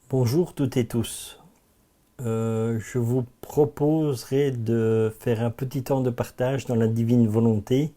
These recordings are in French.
Bonjour toutes et tous. Je vous proposerai de faire un petit temps de partage dans la divine volonté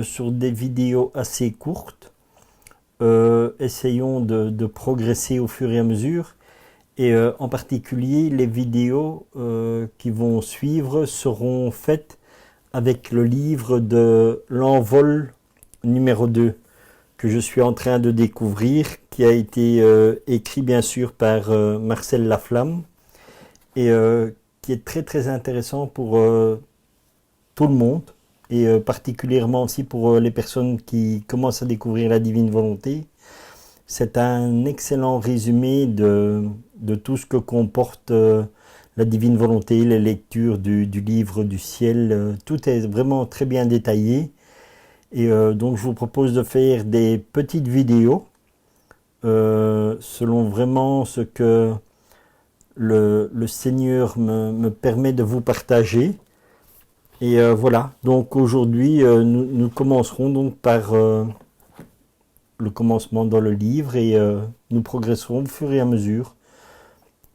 sur des vidéos assez courtes. Essayons de progresser au fur et à mesure. Et en particulier, les vidéos qui vont suivre seront faites avec le livre de l'envol numéro 2 que je suis en train de découvrir, qui a été écrit bien sûr par Marcel Laflamme et qui est très très intéressant pour tout le monde et particulièrement aussi pour les personnes qui commencent à découvrir la divine volonté. C'est un excellent résumé de tout ce que comporte la divine volonté, les lectures du livre du ciel. Tout est vraiment très bien détaillé. Et donc je vous propose de faire des petites vidéos selon vraiment ce que le Seigneur me permet de vous partager. Et voilà, donc aujourd'hui nous commencerons donc par le commencement dans le livre et nous progresserons au fur et à mesure.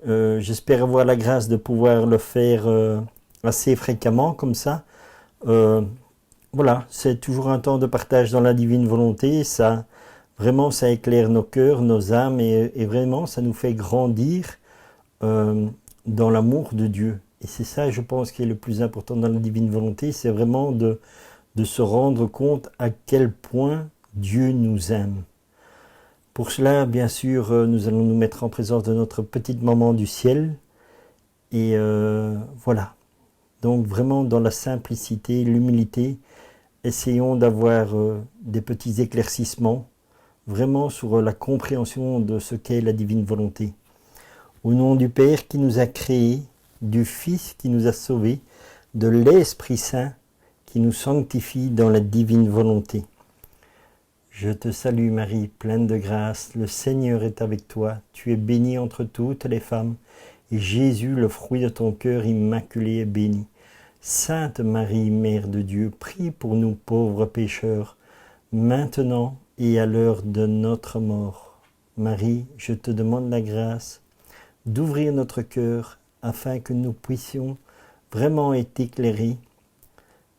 J'espère avoir la grâce de pouvoir le faire assez fréquemment comme ça. Voilà, c'est toujours un temps de partage dans la divine volonté. Ça, vraiment, ça éclaire nos cœurs, nos âmes et vraiment, ça nous fait grandir dans l'amour de Dieu. Et c'est ça, je pense, qui est le plus important dans la divine volonté, c'est vraiment de se rendre compte à quel point Dieu nous aime. Pour cela, bien sûr, nous allons nous mettre en présence de notre petite maman du ciel. Et voilà. Donc vraiment dans la simplicité, l'humilité, essayons d'avoir des petits éclaircissements, vraiment sur la compréhension de ce qu'est la divine volonté. Au nom du Père qui nous a créés, du Fils qui nous a sauvés, de l'Esprit Saint qui nous sanctifie dans la divine volonté. Je te salue Marie, pleine de grâce, le Seigneur est avec toi, tu es bénie entre toutes les femmes, et Jésus, le fruit de ton cœur immaculé, est béni. Sainte Marie, Mère de Dieu, prie pour nous pauvres pécheurs, maintenant et à l'heure de notre mort. Marie, je te demande la grâce d'ouvrir notre cœur afin que nous puissions vraiment être éclairés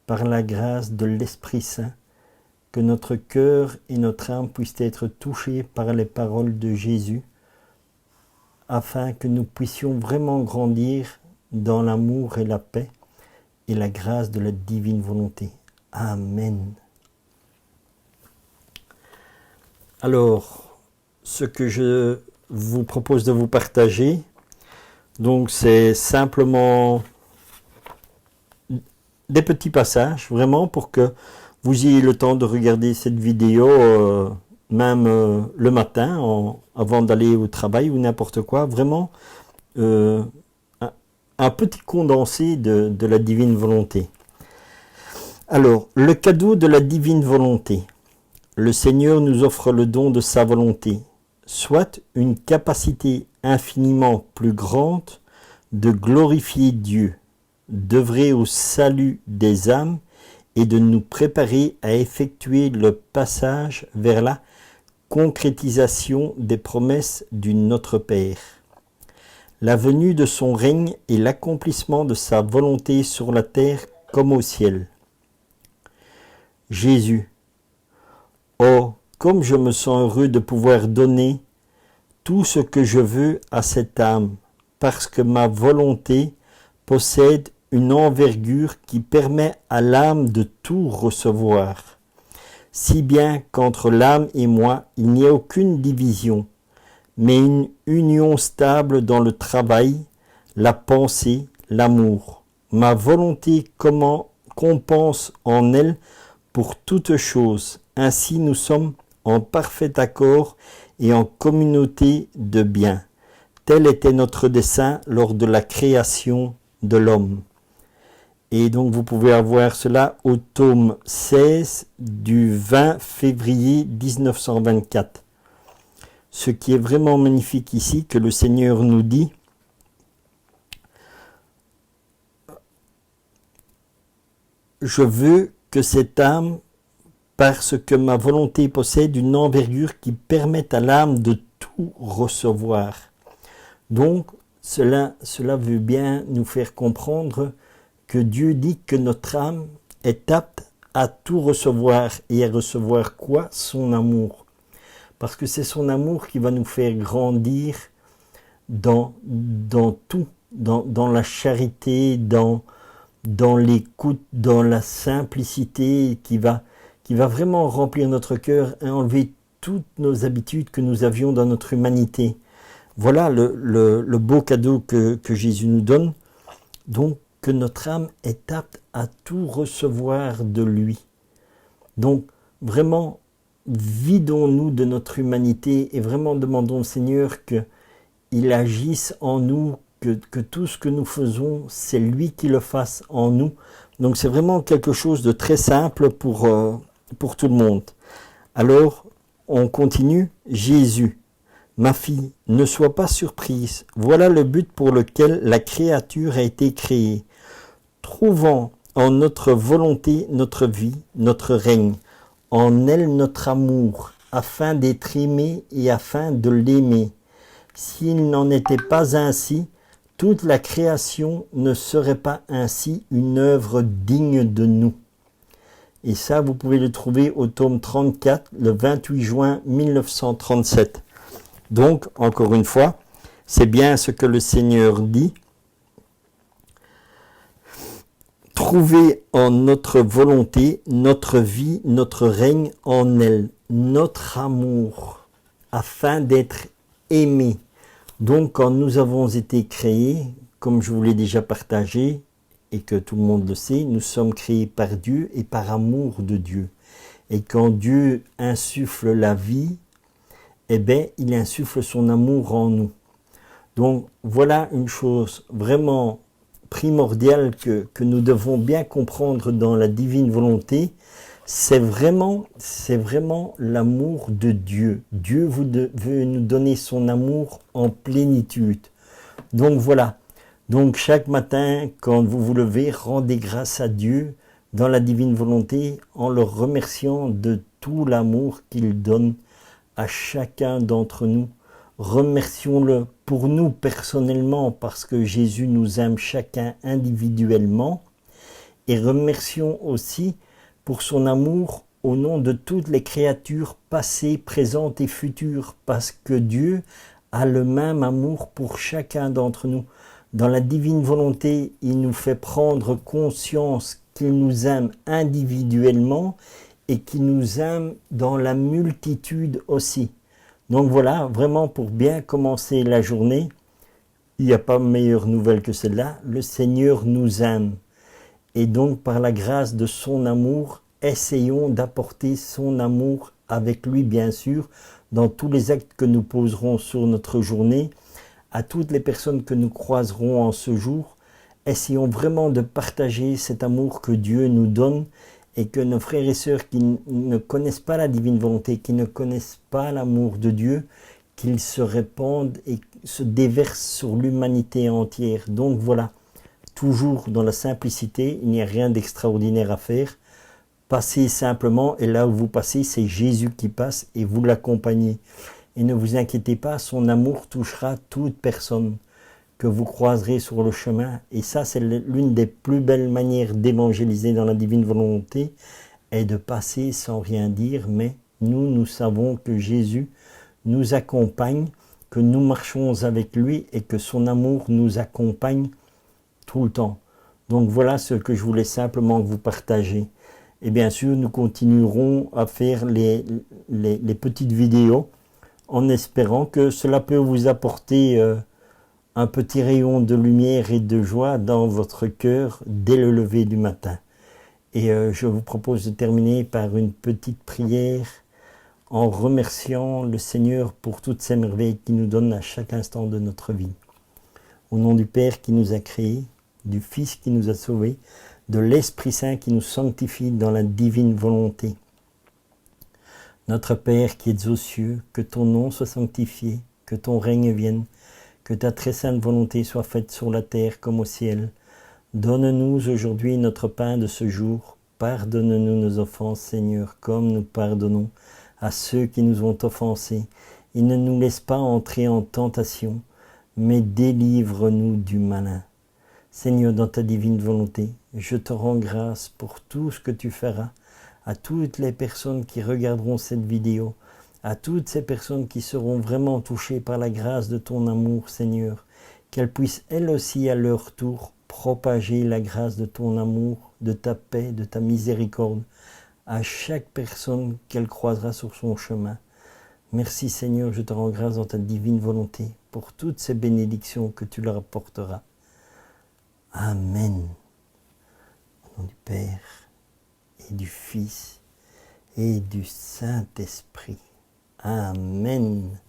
par la grâce de l'Esprit Saint, que notre cœur et notre âme puissent être touchés par les paroles de Jésus, afin que nous puissions vraiment grandir dans l'amour et la paix, et la grâce de la divine volonté. Amen. Alors, ce que je vous propose de vous partager, donc c'est simplement des petits passages, vraiment pour que vous ayez le temps de regarder cette vidéo, même le matin, avant d'aller au travail ou n'importe quoi, vraiment un petit condensé de la divine volonté. Alors, le cadeau de la divine volonté. Le Seigneur nous offre le don de sa volonté, soit une capacité infiniment plus grande de glorifier Dieu, d'œuvrer au salut des âmes et de nous préparer à effectuer le passage vers la concrétisation des promesses du Notre Père. La venue de son règne et l'accomplissement de sa volonté sur la terre comme au ciel. Jésus. Oh, comme je me sens heureux de pouvoir donner tout ce que je veux à cette âme, parce que ma volonté possède une envergure qui permet à l'âme de tout recevoir, si bien qu'entre l'âme et moi, il n'y a aucune division, mais une union stable dans le travail, la pensée, l'amour. Ma volonté compense en elle pour toute chose. Ainsi nous sommes en parfait accord et en communauté de bien. Tel était notre dessein lors de la création de l'homme. Et donc vous pouvez avoir cela au tome 16 du 20 février 1924. Ce qui est vraiment magnifique ici, que le Seigneur nous dit, je veux que cette âme, parce que ma volonté possède une envergure qui permet à l'âme de tout recevoir. Donc, cela veut bien nous faire comprendre que Dieu dit que notre âme est apte à tout recevoir. Et à recevoir quoi? Son amour. Parce que c'est son amour qui va nous faire grandir dans tout, dans la charité, dans l'écoute, dans la simplicité, qui va vraiment remplir notre cœur et enlever toutes nos habitudes que nous avions dans notre humanité. Voilà le beau cadeau que Jésus nous donne. Donc, que notre âme est apte à tout recevoir de lui. Donc, vraiment, vidons-nous de notre humanité et vraiment demandons au Seigneur qu'il agisse en nous, que tout ce que nous faisons, c'est lui qui le fasse en nous. Donc, c'est vraiment quelque chose de très simple pour tout le monde. Alors, on continue. Jésus. Ma fille, ne sois pas surprise. Voilà le but pour lequel la créature a été créée. Trouvant en notre volonté notre vie, notre règne, en elle notre amour, afin d'être aimé et afin de l'aimer. S'il n'en était pas ainsi, toute la création ne serait pas ainsi une œuvre digne de nous. Et ça, vous pouvez le trouver au tome 34, le 28 juin 1937. Donc, encore une fois, c'est bien ce que le Seigneur dit. Trouver en notre volonté, notre vie, notre règne en elle, notre amour, afin d'être aimé. Donc, quand nous avons été créés, comme je vous l'ai déjà partagé, et que tout le monde le sait, nous sommes créés par Dieu et par amour de Dieu. Et quand Dieu insuffle la vie, eh bien, il insuffle son amour en nous. Donc, voilà une chose vraiment primordiale que nous devons bien comprendre dans la divine volonté. C'est vraiment l'amour de Dieu. Dieu veut nous donner son amour en plénitude. Donc voilà. Donc chaque matin, quand vous vous levez, rendez grâce à Dieu dans la divine volonté en le remerciant de tout l'amour qu'il donne à chacun d'entre nous. Remercions-le pour nous personnellement parce que Jésus nous aime chacun individuellement et remercions aussi pour son amour au nom de toutes les créatures passées, présentes et futures parce que Dieu a le même amour pour chacun d'entre nous. Dans la divine volonté, il nous fait prendre conscience qu'il nous aime individuellement et qu'il nous aime dans la multitude aussi. Donc voilà, vraiment pour bien commencer la journée, il n'y a pas meilleure nouvelle que celle-là, le Seigneur nous aime. Et donc par la grâce de son amour, essayons d'apporter son amour avec lui bien sûr, dans tous les actes que nous poserons sur notre journée, à toutes les personnes que nous croiserons en ce jour, essayons vraiment de partager cet amour que Dieu nous donne et que nos frères et sœurs qui ne connaissent pas la divine volonté, qui ne connaissent pas l'amour de Dieu, qu'ils se répandent et se déversent sur l'humanité entière. Donc voilà, toujours dans la simplicité, il n'y a rien d'extraordinaire à faire. Passez simplement, et là où vous passez, c'est Jésus qui passe et vous l'accompagnez. Et ne vous inquiétez pas, son amour touchera toute personne que vous croiserez sur le chemin. Et ça, c'est l'une des plus belles manières d'évangéliser dans la divine volonté, est de passer sans rien dire, mais nous savons que Jésus nous accompagne, que nous marchons avec lui et que son amour nous accompagne tout le temps. Donc voilà ce que je voulais simplement vous partager. Et bien sûr, nous continuerons à faire les petites vidéos en espérant que cela peut vous apporter un petit rayon de lumière et de joie dans votre cœur dès le lever du matin. Et je vous propose de terminer par une petite prière en remerciant le Seigneur pour toutes ces merveilles qu'il nous donne à chaque instant de notre vie. Au nom du Père qui nous a créés, du Fils qui nous a sauvés, de l'Esprit Saint qui nous sanctifie dans la divine volonté. Notre Père qui es aux cieux, que ton nom soit sanctifié, que ton règne vienne, que ta très sainte volonté soit faite sur la terre comme au ciel. Donne-nous aujourd'hui notre pain de ce jour. Pardonne-nous nos offenses, Seigneur, comme nous pardonnons à ceux qui nous ont offensés. Et ne nous laisse pas entrer en tentation, mais délivre-nous du malin. Seigneur, dans ta divine volonté, je te rends grâce pour tout ce que tu feras à toutes les personnes qui regarderont cette vidéo, à toutes ces personnes qui seront vraiment touchées par la grâce de ton amour, Seigneur, qu'elles puissent elles aussi à leur tour propager la grâce de ton amour, de ta paix, de ta miséricorde à chaque personne qu'elle croisera sur son chemin. Merci Seigneur, je te rends grâce dans ta divine volonté pour toutes ces bénédictions que tu leur apporteras. Amen. Au nom du Père et du Fils et du Saint-Esprit. Amen.